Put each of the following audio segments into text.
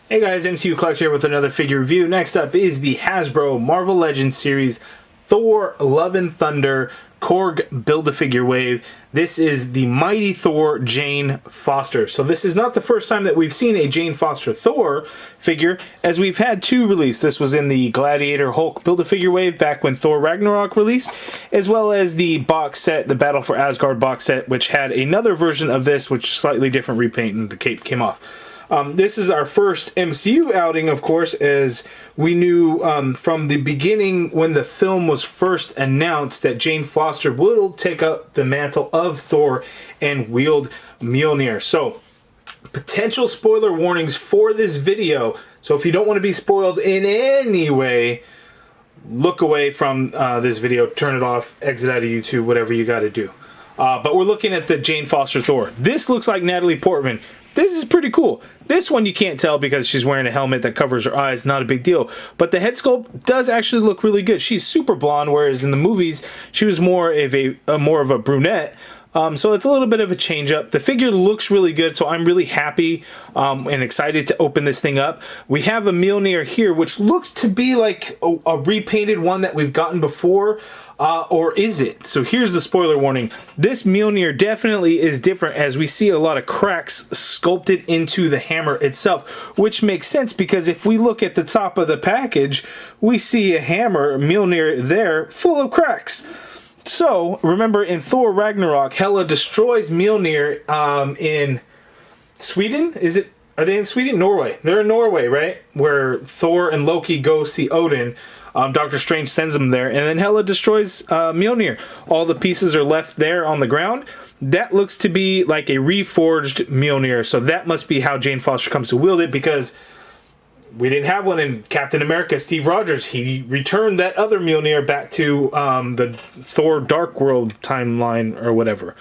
Hey guys, MCU Collector here with another figure review. Next up is the Hasbro Marvel Legends series Thor Love and Thunder Korg Build-A-Figure Wave. This is the Mighty Thor Jane Foster. So this is not the first time that we've seen a Jane Foster Thor figure, as we've had two released. This was in the Gladiator Hulk Build-A-Figure Wave back when Thor Ragnarok released, as well as the box set, the Battle for Asgard box set, which had another version of this, which slightly different repaint and the cape came off. This is our first MCU outing, of course, as we knew from the beginning when the film was first announced that Jane Foster will take up the mantle of Thor and wield Mjolnir. So, potential spoiler warnings for this video. So if you don't want to be spoiled in any way, look away from this video, turn it off, exit out of YouTube, whatever you got to do. But we're looking at the Jane Foster Thor. This looks like Natalie Portman. This is pretty cool. This one you can't tell because she's wearing a helmet that covers her eyes. Not a big deal. But the head sculpt does actually look really good. She's super blonde, whereas in the movies she was more of a brunette. So it's a little bit of a change up. The figure looks really good, so I'm really happy and excited to open this thing up. We have a Mjolnir here, which looks to be like a repainted one that we've gotten before. Or is it? So here's the spoiler warning. This Mjolnir definitely is different, as we see a lot of cracks sculpted into the hammer itself, which makes sense because if we look at the top of the package, we see a hammer, Mjolnir there, full of cracks. So, remember in Thor Ragnarok, Hela destroys Mjolnir in Sweden? Are they in Sweden? Norway. They're in Norway, right? Where Thor and Loki go see Odin. Doctor Strange sends them there, and then Hela destroys Mjolnir. All the pieces are left there on the ground. That looks to be like a reforged Mjolnir, so that must be how Jane Foster comes to wield it, because we didn't have one in Captain America. Steve Rogers, he returned that other Mjolnir back to the Thor Dark World timeline or whatever.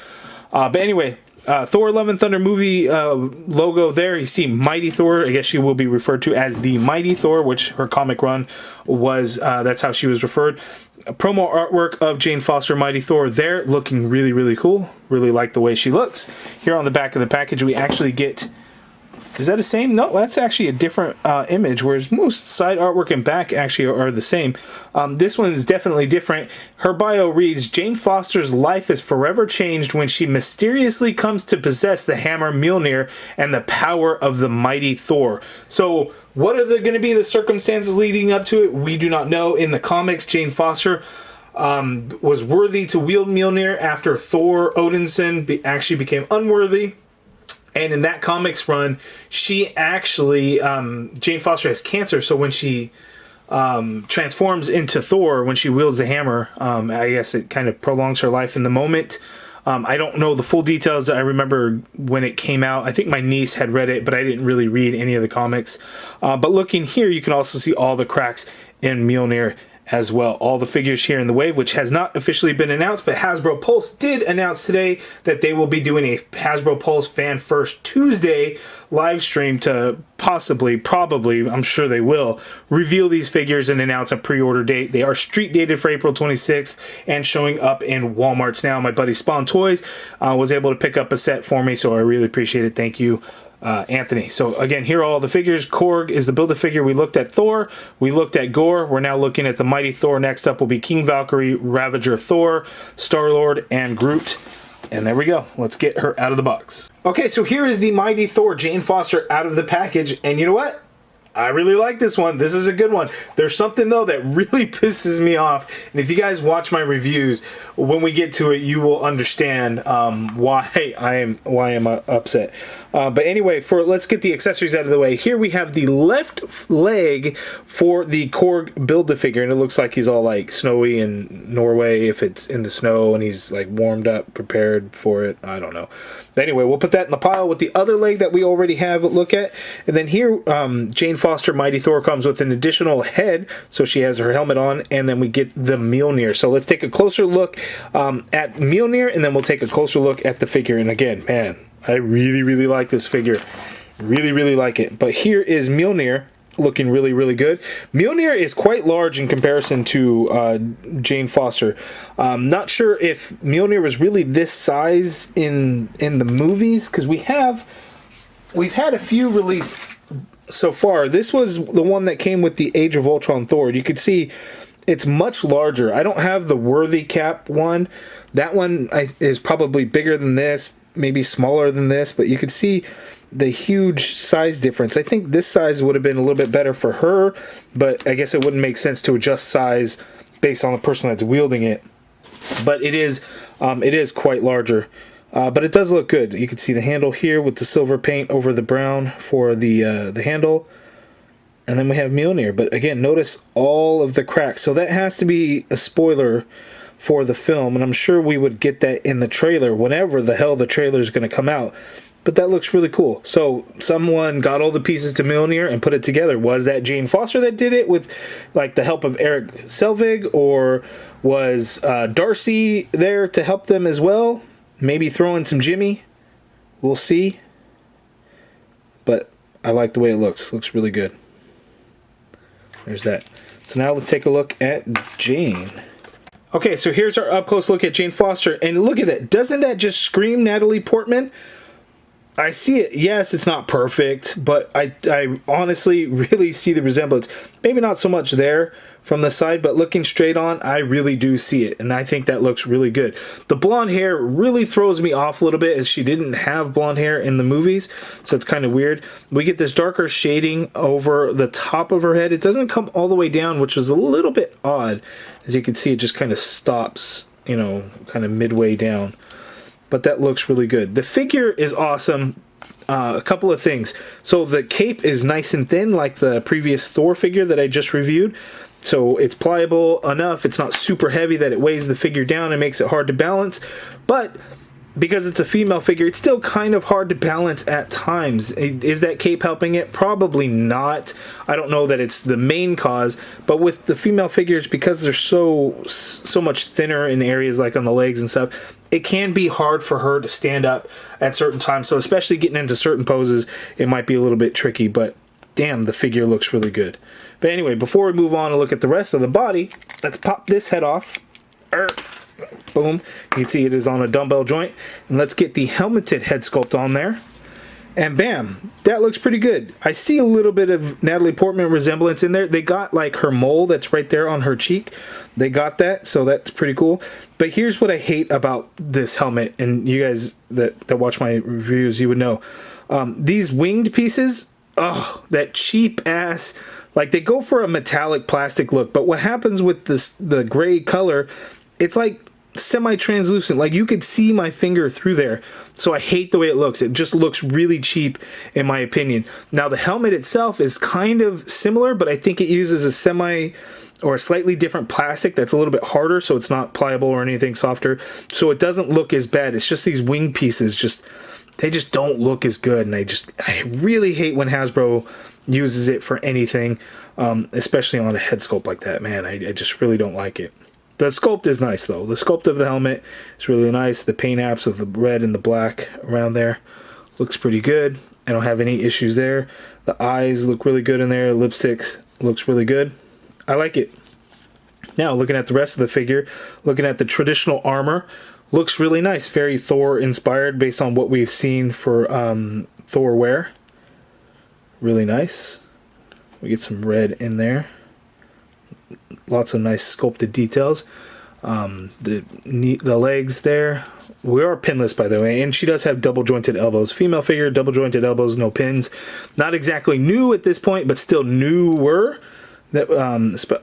But anyway, Thor Love and Thunder movie logo there. You see Mighty Thor. I guess she will be referred to as the Mighty Thor, which her comic run was, that's how she was referred. A promo artwork of Jane Foster Mighty Thor there, looking really, really cool. Really like the way she looks. Here on the back of the package, we actually get... Is that the same? No, that's actually a different image, whereas most side artwork and back actually are the same. This one is definitely different. Her bio reads, Jane Foster's life is forever changed when she mysteriously comes to possess the hammer Mjolnir and the power of the mighty Thor. So, what are going to be the circumstances leading up to it? We do not know. In the comics, Jane Foster was worthy to wield Mjolnir after Thor Odinson actually became unworthy. And in that comics run, she actually, Jane Foster has cancer, so when she transforms into Thor, when she wields the hammer, I guess it kind of prolongs her life in the moment. I don't know the full details. I remember when it came out, I think my niece had read it, but I didn't really read any of the comics. But looking here, you can also see all the cracks in Mjolnir as well. All the figures here in the wave, which has not officially been announced, but Hasbro Pulse did announce today that they will be doing a Hasbro Pulse Fan First Tuesday live stream to probably, I'm sure they will, reveal these figures and announce a pre-order date. They are street dated for April 26th and showing up in Walmarts now. My buddy Spawn Toys was able to pick up a set for me, so I really appreciate it. Thank you, Anthony. So again, here are all the figures. Korg is the Build-A-Figure. We looked at Thor. We looked at Gore. We're now looking at the Mighty Thor. Next up will be King Valkyrie, Ravager Thor, Star-Lord, and Groot. And there we go. Let's get her out of the box. Okay, so here is the Mighty Thor Jane Foster out of the package. And you know what? I really like this one. This is a good one. There's something, though, that really pisses me off. And if you guys watch my reviews, when we get to it, you will understand why I am upset. But anyway, let's get the accessories out of the way. Here we have the left leg for the Korg Build-A-Figure, and it looks like he's all like snowy in Norway if it's in the snow, and he's like warmed up, prepared for it. I don't know. But anyway, we'll put that in the pile with the other leg that we already have a look at. And then here, Jane Foster Mighty Thor comes with an additional head, so she has her helmet on, and then we get the Mjolnir. So let's take a closer look at Mjolnir, and then we'll take a closer look at the figure. And again, man, I really, really like this figure. Really, really like it. But here is Mjolnir, looking really, really good. Mjolnir is quite large in comparison to Jane Foster. Not sure if Mjolnir was really this size in the movies, because we've had a few released so far. This was the one that came with the Age of Ultron Thor. You could see it's much larger. I don't have the Worthy Cap one. That one is probably bigger than this, maybe smaller than this, but you could see the huge size difference. I think this size would have been a little bit better for her, but I guess it wouldn't make sense to adjust size based on the person that's wielding it. But it is quite larger. But it does look good. You can see the handle here with the silver paint over the brown for the handle. And then we have Mjolnir. But again, notice all of the cracks. So that has to be a spoiler for the film. And I'm sure we would get that in the trailer whenever the hell the trailer is going to come out. But that looks really cool. So someone got all the pieces to Mjolnir and put it together. Was that Jane Foster that did it with like the help of Eric Selvig? Or was Darcy there to help them as well? Maybe throw in some Jimmy. We'll see. But I like the way it looks. Looks really good. There's that. So now let's take a look at Jane. Okay, so here's our up-close look at Jane Foster. And look at that. Doesn't that just scream Natalie Portman? I see it. Yes, it's not perfect, but I honestly really see the resemblance. Maybe not so much there from the side, but looking straight on, I really do see it, and I think that looks really good. The blonde hair really throws me off a little bit, as she didn't have blonde hair in the movies, so it's kind of weird. We get this darker shading over the top of her head. It doesn't come all the way down, which is a little bit odd. As you can see, it just kind of stops, you know, kind of midway down. But that looks really good. The figure is awesome. A couple of things. So the cape is nice and thin, like the previous Thor figure that I just reviewed. So it's pliable enough. It's not super heavy that it weighs the figure down and makes it hard to balance. But because it's a female figure, it's still kind of hard to balance at times. Is that cape helping it? Probably not. I don't know that it's the main cause, but with the female figures, because they're so much thinner in areas like on the legs and stuff, it can be hard for her to stand up at certain times. So especially getting into certain poses, it might be a little bit tricky, but damn, the figure looks really good. But anyway, before we move on and look at the rest of the body, let's pop this head off. Boom. You can see it is on a dumbbell joint. And let's get the helmeted head sculpt on there. And bam, that looks pretty good. I see a little bit of Natalie Portman resemblance in there. They got like her mole that's right there on her cheek. They got that, so that's pretty cool. But here's what I hate about this helmet, and you guys that watch my reviews, you would know. These winged pieces, oh, that cheap ass, like they go for a metallic plastic look, but what happens with the gray color, it's like semi-translucent, like you could see my finger through there. So I hate the way it looks. It just looks really cheap in my opinion. Now the helmet itself is kind of similar, but I think it uses a semi or a slightly different plastic that's a little bit harder, so it's not pliable or anything softer, so it doesn't look as bad. It's just these wing pieces, they just don't look as good, and I really hate when Hasbro uses it for anything, especially on a head sculpt like that. Man, I just really don't like it. The sculpt is nice though. The sculpt of the helmet is really nice. The paint apps of the red and the black around there looks pretty good. I don't have any issues there. The eyes look really good in there. Lipstick looks really good. I like it. Now looking at the rest of the figure, looking at the traditional armor, looks really nice. Very Thor inspired based on what we've seen for Thor wear. Really nice. We get some red in there. Lots of nice sculpted details. The legs there. We are pinless, by the way, and she does have double jointed elbows. Female figure, double jointed elbows, no pins. Not exactly new at this point, but still newer that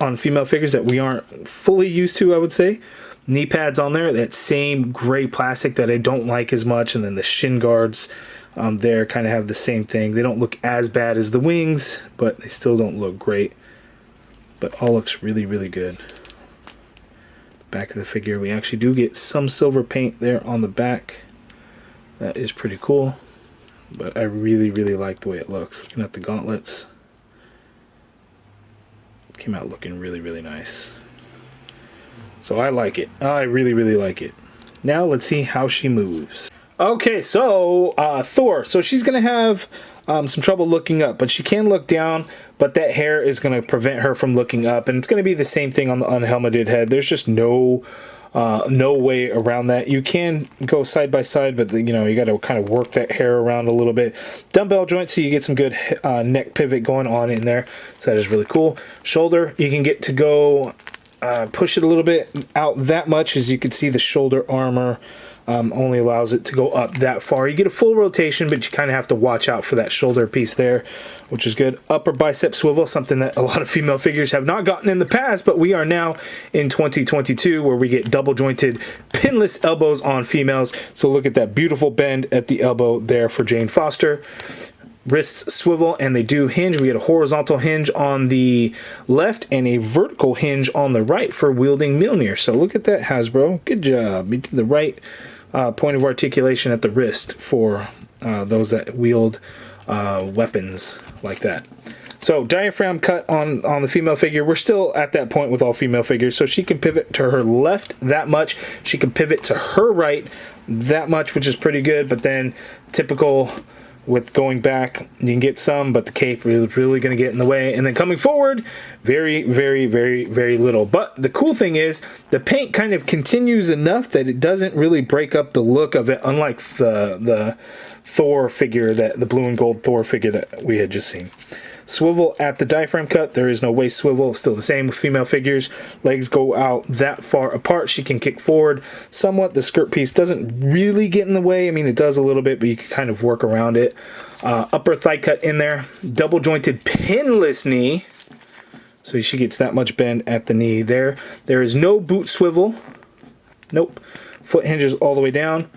on female figures that we aren't fully used to, I would say. Knee pads on there, that same gray plastic that I don't like as much, and then the shin guards there kind of have the same thing. They don't look as bad as the wings, but they still don't look great. But all looks really, really good. Back of the figure, we actually do get some silver paint there on the back. That is pretty cool. But I really, really like the way it looks. Looking at the gauntlets. Came out looking really, really nice. So I like it. I really, really like it. Now let's see how she moves. Okay, so Thor. So she's going to have some trouble looking up, but she can look down, but that hair is going to prevent her from looking up, and it's going to be the same thing on the unhelmeted head. There's just no No way around that. You can go side by side, but you know, you got to kind of work that hair around a little bit. Dumbbell joint, so you get some good neck pivot going on in there. So that is really cool. Shoulder, you can get to go push it a little bit out that much. As you can see, the shoulder armor only allows it to go up that far. You get a full rotation, but you kind of have to watch out for that shoulder piece there, which is good. Upper bicep swivel, something that a lot of female figures have not gotten in the past, but we are now in 2022 where we get double jointed pinless elbows on females. So look at that beautiful bend at the elbow there for Jane Foster. Wrists swivel, and they do hinge. We get a horizontal hinge on the left and a vertical hinge on the right for wielding Mjolnir. So look at that, Hasbro. Good job. The right point of articulation at the wrist for those that wield weapons like that. So diaphragm cut on the female figure. We're still at that point with all female figures. So she can pivot to her left that much. She can pivot to her right that much, which is pretty good. But then typical with going back, you can get some, but the cape is really going to get in the way. And then coming forward, very, very, very, very little. But the cool thing is the paint kind of continues enough that it doesn't really break up the look of it, unlike the Thor figure, the blue and gold Thor figure that we had just seen. Swivel at the diaphragm cut. There is no waist swivel. Still the same with female figures. Legs go out that far apart. She can kick forward somewhat. The skirt piece doesn't really get in the way. I mean, it does a little bit, but you can kind of work around it. Upper thigh cut in there. Double jointed pinless knee. So she gets that much bend at the knee there. There is no boot swivel. Nope. Foot hinges all the way down.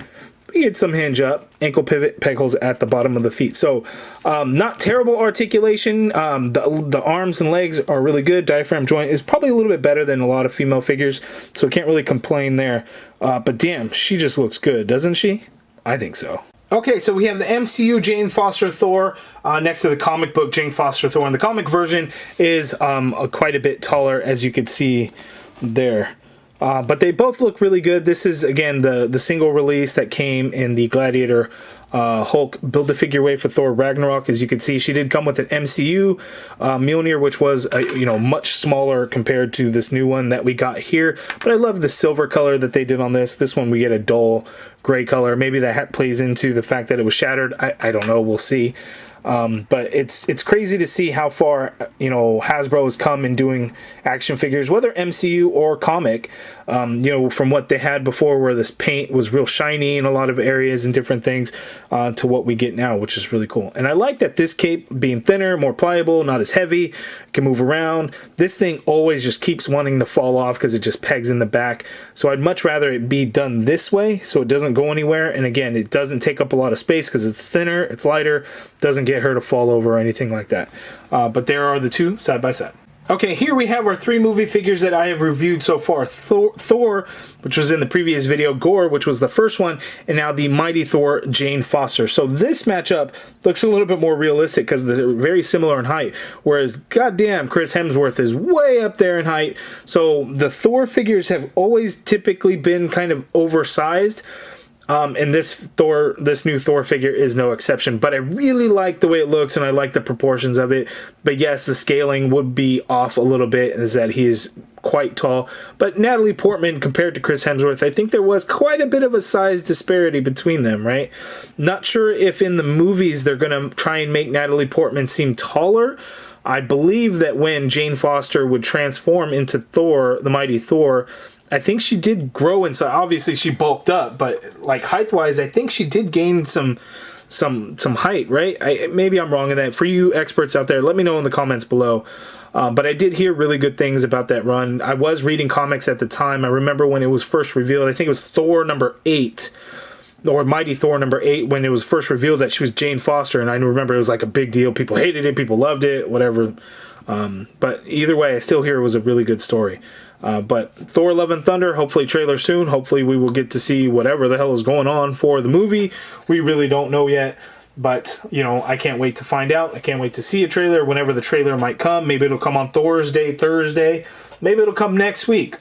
You get some hinge up, ankle pivot, peg holes at the bottom of the feet. So not terrible articulation. The arms and legs are really good. Diaphragm joint is probably a little bit better than a lot of female figures, so can't really complain there. But damn, she just looks good, doesn't she? I think so. Okay, so we have the MCU Jane Foster Thor next to the comic book Jane Foster Thor, and the comic version is quite a bit taller, as you can see there. But they both look really good. This is, again, the single release that came in the Gladiator Hulk Build-A-Figure Wave for Thor Ragnarok. As you can see, she did come with an MCU Mjolnir, which was much smaller compared to this new one that we got here. But I love the silver color that they did on this. This one we get a dull gray color. Maybe that plays into the fact that it was shattered. I don't know. We'll see. But it's crazy to see how far Hasbro has come in doing action figures, whether MCU or comic. From what they had before, where this paint was real shiny in a lot of areas and different things, to what we get now, which is really cool. And I like that this cape being thinner, more pliable, not as heavy, can move around. This thing always just keeps wanting to fall off because it just pegs in the back. So I'd much rather it be done this way so it doesn't go anywhere. And again, it doesn't take up a lot of space because it's thinner, it's lighter, doesn't get her to fall over or anything like that. But there are the two side by side. Okay, here we have our 3 movie figures that I have reviewed so far. Thor, which was in the previous video, Gorr, which was the first one, and now the Mighty Thor, Jane Foster. So this matchup looks a little bit more realistic because they're very similar in height, whereas goddamn Chris Hemsworth is way up there in height. So the Thor figures have always typically been kind of oversized. And this new Thor figure is no exception, but I really like the way it looks and I like the proportions of it. But yes, the scaling would be off a little bit, is that he is quite tall. But Natalie Portman compared to Chris Hemsworth, I think there was quite a bit of a size disparity between them, right? Not sure if in the movies they're going to try and make Natalie Portman seem taller. I believe that when Jane Foster would transform into Thor, the Mighty Thor, I think she did grow inside. Obviously, she bulked up, but like height-wise, I think she did gain some height, right? Maybe I'm wrong in that. For you experts out there, let me know in the comments below. But I did hear really good things about that run. I was reading comics at the time. I remember when it was first revealed. I think it was Thor number 8, or Mighty Thor number 8, when it was first revealed that she was Jane Foster, and I remember it was like a big deal. People hated it, people loved it, whatever. But either way, I still hear it was a really good story. But Thor Love and Thunder, hopefully trailer soon. Hopefully we will get to see whatever the hell is going on for the movie. We really don't know yet. But, I can't wait to find out. I can't wait to see a trailer whenever the trailer might come. Maybe it'll come on Thursday. Maybe it'll come next week.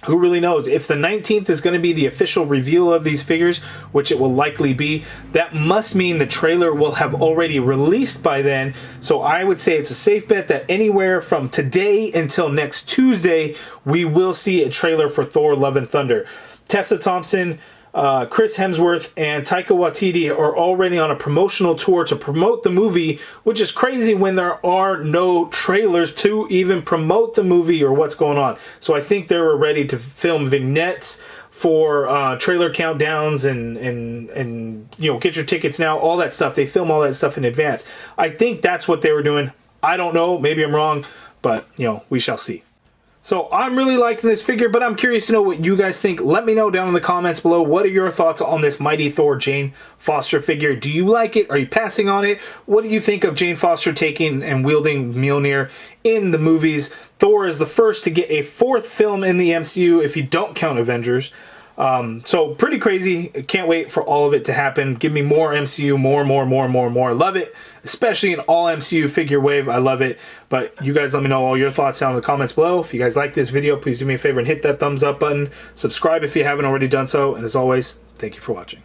who really knows? If the 19th is going to be the official reveal of these figures, which it will likely be, that must mean the trailer will have already released by then. So I would say it's a safe bet that anywhere from today until next Tuesday, we will see a trailer for Thor Love and Thunder. Tessa Thompson, Chris Hemsworth, and Taika Waititi are already on a promotional tour to promote the movie, which is crazy when there are no trailers to even promote the movie or what's going on. So I think they were ready to film vignettes for trailer countdowns and you know, get your tickets now, all that stuff. They film all that stuff in advance. I think that's what they were doing. I don't know. Maybe I'm wrong, but you know, we shall see. So I'm really liking this figure, but I'm curious to know what you guys think. Let me know down in the comments below. What are your thoughts on this Mighty Thor Jane Foster figure? Do you like it? Are you passing on it? What do you think of Jane Foster taking and wielding Mjolnir in the movies? Thor is the first to get a 4th film in the MCU if you don't count Avengers. So pretty crazy. Can't wait for all of it to happen. Give me more MCU, more. Love it, especially an all MCU figure wave. I love it. But you guys let me know all your thoughts down in the comments below. If you guys like this video, please do me a favor and hit that thumbs up button. Subscribe if you haven't already done so. And as always, thank you for watching.